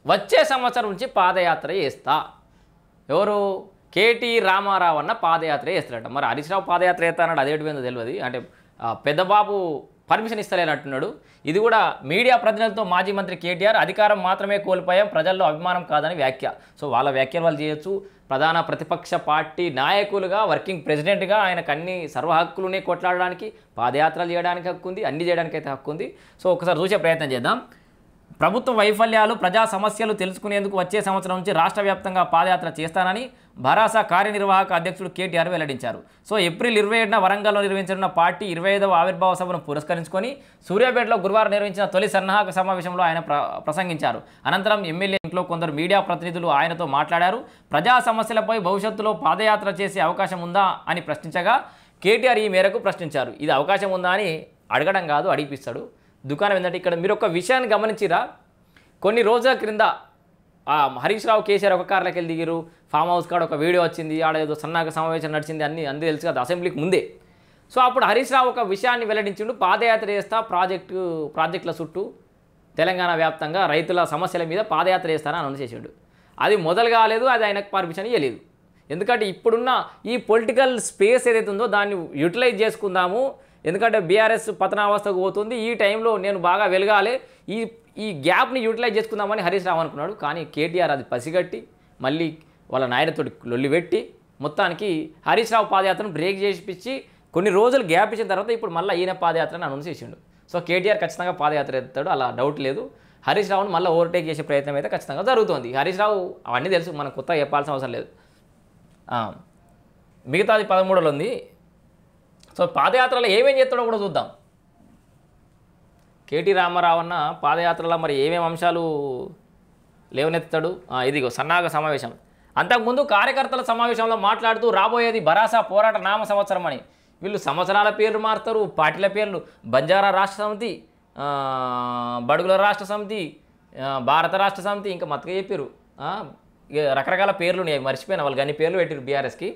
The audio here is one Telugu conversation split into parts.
వచ్చే సంవత్సరం నుంచి పాదయాత్ర చేస్తా. ఎవరు? కేటీ రామారావు అన్న పాదయాత్ర చేస్తారట. మరి హరీష్ రావు పాదయాత్ర చేస్తానన్నాడు, అదేంటి పోయిందో తెలియదు. అంటే పెద్దబాబు పర్మిషన్ ఇస్తలేనట్టున్నాడు. ఇది కూడా మీడియా ప్రతినిధులతో మాజీ మంత్రి కేటీఆర్ అధికారం మాత్రమే కోల్పోయాం, ప్రజల్లో అభిమానం కాదని వ్యాఖ్య. సో వాళ్ళ వ్యాఖ్యలు వాళ్ళు చేయొచ్చు. ప్రధాన ప్రతిపక్ష పార్టీ నాయకులుగా, వర్కింగ్ ప్రెసిడెంట్గా ఆయనకు అన్ని సర్వ హక్కులునే కొట్లాడడానికి, పాదయాత్రలు చేయడానికి హక్కు ఉంది, అన్ని చేయడానికి అయితే హక్కు ఉంది. సో ఒకసారి చూసే ప్రయత్నం చేద్దాం. ప్రభుత్వ వైఫల్యాలు, ప్రజా సమస్యలు తెలుసుకునేందుకు వచ్చే సంవత్సరం నుంచి రాష్ట్ర వ్యాప్తంగా పాదయాత్ర చేస్తానని భరాసా కార్యనిర్వాహక అధ్యక్షుడు కేటీఆర్ వెల్లడించారు. సో ఏప్రిల్ 27న వరంగల్లో నిర్వహించనున్న పార్టీ 25వ ఆవిర్భావ సభను పురస్కరించుకొని సూర్యాపేటలో గురువారం నిర్వహించిన తొలి సన్నాహక సమావేశంలో ఆయన ప్రసంగించారు. అనంతరం ఎమ్మెల్యే ఇంట్లో కొందరు మీడియా ప్రతినిధులు ఆయనతో మాట్లాడారు. ప్రజా సమస్యలపై భవిష్యత్తులో పాదయాత్ర చేసే అవకాశం ఉందా అని ప్రశ్నించగా కేటీఆర్ ఈ మేరకు ప్రశ్నించారు. ఇది అవకాశం ఉందా అని అడగడం కాదు, అడిగిపిస్తాడు. దుకాణం ఏంటంటే ఇక్కడ మీరు ఒక విషయాన్ని గమనించిరా, కొన్ని రోజుల క్రింద హరీష్ రావు కేసీఆర్ ఒక కార్లోకి వెళ్ళి దిగిరు, ఫామ్ హౌస్ కాడ ఒక వీడియో వచ్చింది, ఆడ ఏదో సన్నాహక సమావేశం నడిచింది, అన్నీ తెలుసు కదా అసెంబ్లీకి ముందే. సో అప్పుడు హరీష్ రావు ఒక విషయాన్ని వెల్లడించిండు, పాదయాత్ర చేస్తా, ప్రాజెక్టుల చుట్టూ తెలంగాణ వ్యాప్తంగా రైతుల సమస్యల మీద పాదయాత్ర చేస్తానని అనౌన్స్ చేసాడు. అది మొదలు కాలేదు, అది ఆయనకు పర్మిషన్ ఇవ్వలేదు. ఎందుకంటే ఇప్పుడున్న ఈ పొలిటికల్ స్పేస్ ఏదైతే ఉందో దాన్ని యూటిలైజ్ చేసుకుందాము, ఎందుకంటే బీఆర్ఎస్ పతనావస్థకు పోతుంది, ఈ టైంలో నేను బాగా వెలగాలి, ఈ గ్యాప్ని యూటిలైజ్ చేసుకుందామని హరీష్ రావు అనుకున్నాడు. కానీ కేటీఆర్ అది పసిగట్టి మళ్ళీ వాళ్ళ నాయనతో లొల్లి పెట్టి మొత్తానికి హరీష్ రావు పాదయాత్రను బ్రేక్ చేసిపించి కొన్ని రోజులు గ్యాప్ ఇచ్చిన తర్వాత ఇప్పుడు మళ్ళీ ఈయన పాదయాత్రను అనౌన్స్ చేసిండు. సో కేటీఆర్ ఖచ్చితంగా పాదయాత్ర ఎత్తాడు, అలా డౌట్ లేదు. హరీష్ రావును మళ్ళీ ఓవర్టేక్ చేసే ప్రయత్నం అయితే ఖచ్చితంగా జరుగుతుంది. హరీష్ రావు అవన్నీ తెలుసు, మనం కొత్తగా చెప్పాల్సిన అవసరం లేదు. మిగతాది 13లో ఉంది. సో పాదయాత్రలో ఏమేం చేస్తాడో కూడా చూద్దాం. కేటీ రామారావు అన్న పాదయాత్రలో మరి ఏమేమి అంశాలు లేవనెత్తాడు. ఇదిగో సన్నాహక సమావేశం. అంతకుముందు కార్యకర్తల సమావేశంలో మాట్లాడుతూ రాబోయేది భరాసా పోరాట నామ సంవత్సరం అని. వీళ్ళు సంవత్సరాల పేర్లు మారుతారు, పార్టీల పేర్లు. బంజారా రాష్ట్ర సమితి, బడుగుల రాష్ట్ర సమితి, భారత రాష్ట్ర సమితి, ఇంకా మతగా చెప్పారు. రకరకాల పేర్లు ఉన్నాయి, మర్చిపోయిన వాళ్ళు అన్ని పేర్లు పెట్టారు బీఆర్ఎస్కి.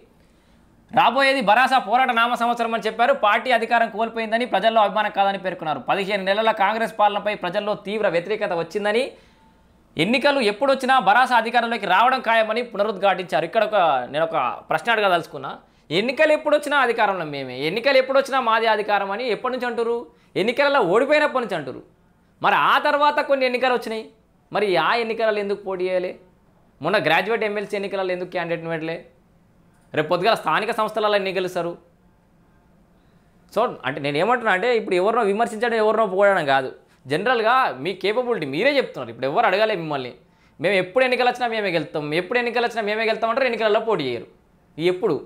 రాబోయేది భరాసా పోరాట నామ సంవత్సరం అని చెప్పారు. పార్టీ అధికారం కోల్పోయిందని, ప్రజల్లో అభిమానం కాదని పేర్కొన్నారు. 15 నెలల కాంగ్రెస్ పాలనపై ప్రజల్లో తీవ్ర వ్యతిరేకత వచ్చిందని, ఎన్నికలు ఎప్పుడొచ్చినా భరాసా అధికారంలోకి రావడం ఖాయమని పునరుద్ఘాటించారు. ఇక్కడ నేను ఒక ప్రశ్న అడగదలుచుకున్నా. ఎన్నికలు ఎప్పుడొచ్చినా అధికారంలో మేమే, ఎన్నికలు ఎప్పుడొచ్చినా మాదే అధికారం అని ఎప్పటి నుంచి అంటారు? ఎన్నికలలో ఓడిపోయినప్పటి నుంచి అంటారు. మరి ఆ తర్వాత కొన్ని ఎన్నికలు వచ్చినాయి, మరి ఆ ఎన్నికలలో ఎందుకు పోటీ చేయాలి? మొన్న గ్రాడ్యుయేట్ ఎమ్మెల్సీ ఎన్నికలలో ఎందుకు క్యాండిడేట్ పెట్టలే? రేపు పొద్దుగా స్థానిక సంస్థలలో ఎన్ని గెలుస్తారు? సో అంటే నేను ఏమంటున్నా అంటే ఇప్పుడు ఎవరినో విమర్శించడం, ఎవరినో పోవడం కాదు, జనరల్గా మీ కేపబిలిటీ మీరే చెప్తున్నారు. ఇప్పుడు ఎవరు అడగాలి మిమ్మల్ని, మేము ఎప్పుడు ఎన్నికలు వచ్చినా మేమే గెలుస్తాం, ఎప్పుడు ఎన్నికలు వచ్చినా మేమే గెలుస్తామంటారు, ఎన్నికలలో పోటీ చేయరు. ఎప్పుడు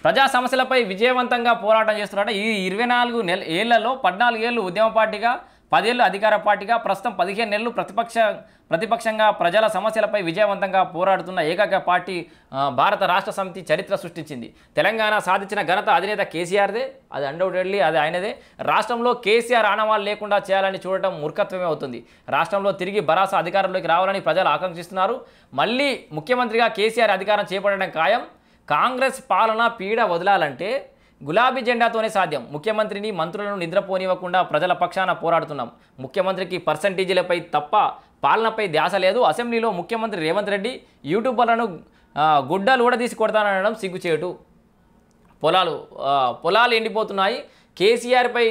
ప్రజా సమస్యలపై విజయవంతంగా పోరాటం చేస్తున్నారట. ఈ 24 ఏళ్లలో 14 ఏళ్ళు ఉద్యమ పార్టీగా, 10 ఏళ్ళు అధికార పార్టీగా, ప్రస్తుతం 15 నెలలు ప్రతిపక్షంగా ప్రజల సమస్యలపై విజయవంతంగా పోరాడుతున్న ఏకైక పార్టీ భారత రాష్ట్ర సమితి చరిత్ర సృష్టించింది. తెలంగాణ సాధించిన ఘనత అధినేత కేసీఆర్దే, అది అన్డౌటెడ్లీ అది ఆయనదే. రాష్ట్రంలో కేసీఆర్ ఆనవాళ్ళు లేకుండా చేయాలని చూడటం మూర్ఖత్వమే అవుతుంది. రాష్ట్రంలో తిరిగి భరాసా అధికారంలోకి రావాలని ప్రజలు ఆకాంక్షిస్తున్నారు. మళ్ళీ ముఖ్యమంత్రిగా కేసీఆర్ అధికారం చేపట్టడం ఖాయం. కాంగ్రెస్ పాలన పీడ వదలాలంటే గులాబీ జెండాతోనే సాధ్యం. ముఖ్యమంత్రిని, మంత్రులను నిద్రపోనివ్వకుండా ప్రజల పక్షాన పోరాడుతున్నాం. ముఖ్యమంత్రికి పర్సంటేజీలపై తప్ప పాలనపై ధ్యాస లేదు. అసెంబ్లీలో ముఖ్యమంత్రి రేవంత్ రెడ్డి యూట్యూబర్లను గుడ్డలు ఊడదీసి కొడతానడం సిగ్గుచేటు. పొలాలు ఎండిపోతున్నాయి. కేసీఆర్పై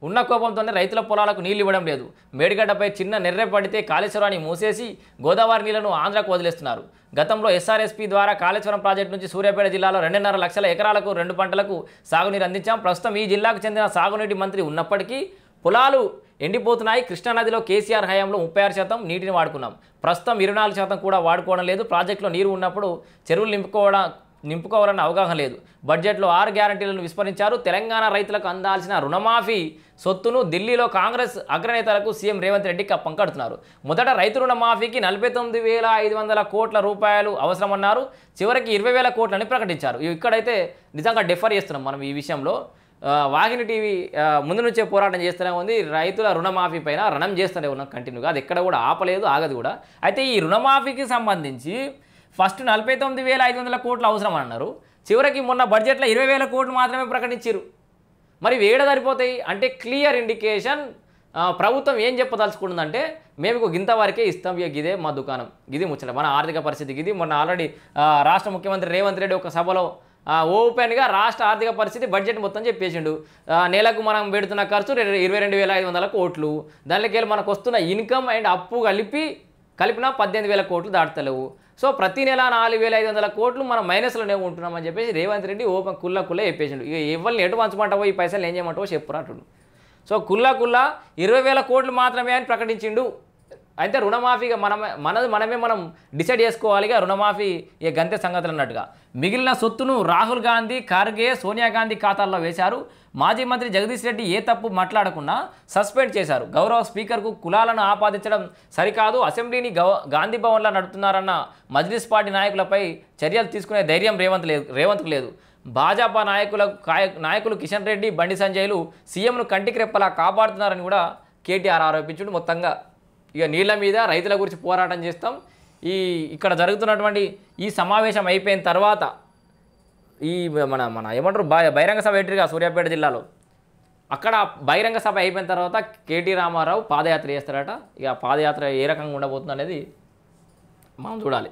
ఉన్న కోపంతోనే రైతుల పొలాలకు నీళ్లు ఇవ్వడం లేదు. మేడిగడ్డపై చిన్న నెర్రె పడితే కాళేశ్వరాన్ని మూసేసి గోదావరి నీళ్లను ఆంధ్రకు వదిలేస్తున్నారు. గతంలో ఎస్ఆర్ఎస్పీ ద్వారా కాళేశ్వరం ప్రాజెక్టు నుంచి సూర్యాపేట జిల్లాలో 2.5 లక్షల ఎకరాలకు 2 పంటలకు సాగునీరు అందించాం. ప్రస్తుతం ఈ జిల్లాకు చెందిన సాగునీటి మంత్రి ఉన్నప్పటికీ పొలాలు ఎండిపోతున్నాయి. కృష్ణానదిలో కేసీఆర్ హయాంలో 36% నీటిని వాడుకున్నాం. ప్రస్తుతం 24% కూడా వాడుకోవడం లేదు. ప్రాజెక్టులో నీరు ఉన్నప్పుడు చెరువులు నింపుకోవాలన్న అవగాహన లేదు. బడ్జెట్లో 6 గ్యారంటీలను విస్మరించారు. తెలంగాణ రైతులకు అందాల్సిన రుణమాఫీ సొత్తును ఢిల్లీలో కాంగ్రెస్ అగ్రనేతలకు సీఎం రేవంత్ రెడ్డి కప్పం కడుతున్నారు. మొదట రైతు రుణమాఫీకి 49,500 కోట్ల రూపాయలు అవసరమన్నారు. చివరికి 20,000 కోట్లని ప్రకటించారు. ఇక్కడైతే నిజంగా డెఫర్ చేస్తున్నాం మనం ఈ విషయంలో. వాహిని టీవీ ముందు నుంచే పోరాటం చేస్తూనే ఉంది. రైతుల రుణమాఫీ పైన రణం చేస్తూనే ఉన్నాం కంటిన్యూగా. అది ఎక్కడ కూడా ఆపలేదు, ఆగదు కూడా. అయితే ఈ రుణమాఫీకి సంబంధించి ఫస్ట్ 49,500 కోట్లు అవసరం అన్నారు. చివరికి మొన్న బడ్జెట్లో 20,000 కోట్లు మాత్రమే ప్రకటించారు. మరి వేడ సరిపోతాయి అంటే క్లియర్ ఇండికేషన్ ప్రభుత్వం ఏం చెప్పదలుచుకుంటుందంటే మేము గింత వరకే ఇస్తాం, ఇక గిదే మా దుకాణం, గిది ముచ్చట, మన ఆర్థిక పరిస్థితి గిది. మొన్న ఆల్రెడీ రాష్ట్ర ముఖ్యమంత్రి రేవంత్ రెడ్డి ఒక సభలో ఓపెన్గా రాష్ట్ర ఆర్థిక పరిస్థితి బడ్జెట్ మొత్తం చెప్పేసిండు. నెలకు మనం పెడుతున్న ఖర్చు 22,500 కోట్లు, దానిలోకి మనకు వస్తున్న ఇన్కమ్ అండ్ అప్పు కలిపిన 18,000 కోట్లు దాటుతలేవు. సో ప్రతి నెల 4,500 కోట్లు మనం మైనస్లోనే ఉంటున్నామని చెప్పేసి రేవంత్ రెడ్డి ఓపెన్ కుల్ల చెప్పేసిండు. ఇక ఎవరిని ఎటు పంచమంటావో, ఈ పైసలు ఏం చేయమంటావో చెప్పురా అంటుండు. సో 20,000 కోట్లు మాత్రమే అని ప్రకటించిండు. అయితే రుణమాఫీగా మనం డిసైడ్ చేసుకోవాలిగా, రుణమాఫీ ఇక గంతే సంగతులు అన్నట్టుగా. మిగిలిన సొత్తును రాహుల్ గాంధీ, ఖర్గే, సోనియా గాంధీ ఖాతాల్లో వేశారు. మాజీ మంత్రి జగదీష్ రెడ్డి ఏ తప్పు మాట్లాడకుండా సస్పెండ్ చేశారు. గౌరవ స్పీకర్కు కులాలను ఆపాదించడం సరికాదు, అసెంబ్లీని గాంధీ భవన్లో నడుపుతున్నారన్న మజ్లిస్ పార్టీ నాయకులపై చర్యలు తీసుకునే ధైర్యం రేవంత్కు లేదు. భాజపా నాయకులు కిషన్ రెడ్డి, బండి సంజయ్లు సీఎంను కంటికి రెప్పలా కాపాడుతున్నారని కూడా కేటీఆర్ ఆరోపించుడు. మొత్తంగా ఇక నీళ్ళ మీద రైతుల గురించి పోరాటం చేస్తాం. ఇక్కడ జరుగుతున్నటువంటి ఈ సమావేశం అయిపోయిన తర్వాత మన ఏమంటారు బహిరంగ సభ పెట్టిరుగా సూర్యాపేట జిల్లాలో, అక్కడ బహిరంగ సభ అయిపోయిన తర్వాత కేటీ రామారావు పాదయాత్ర చేస్తారట. ఇక పాదయాత్ర ఏ రకంగా ఉండబోతుంది అనేది మనం చూడాలి.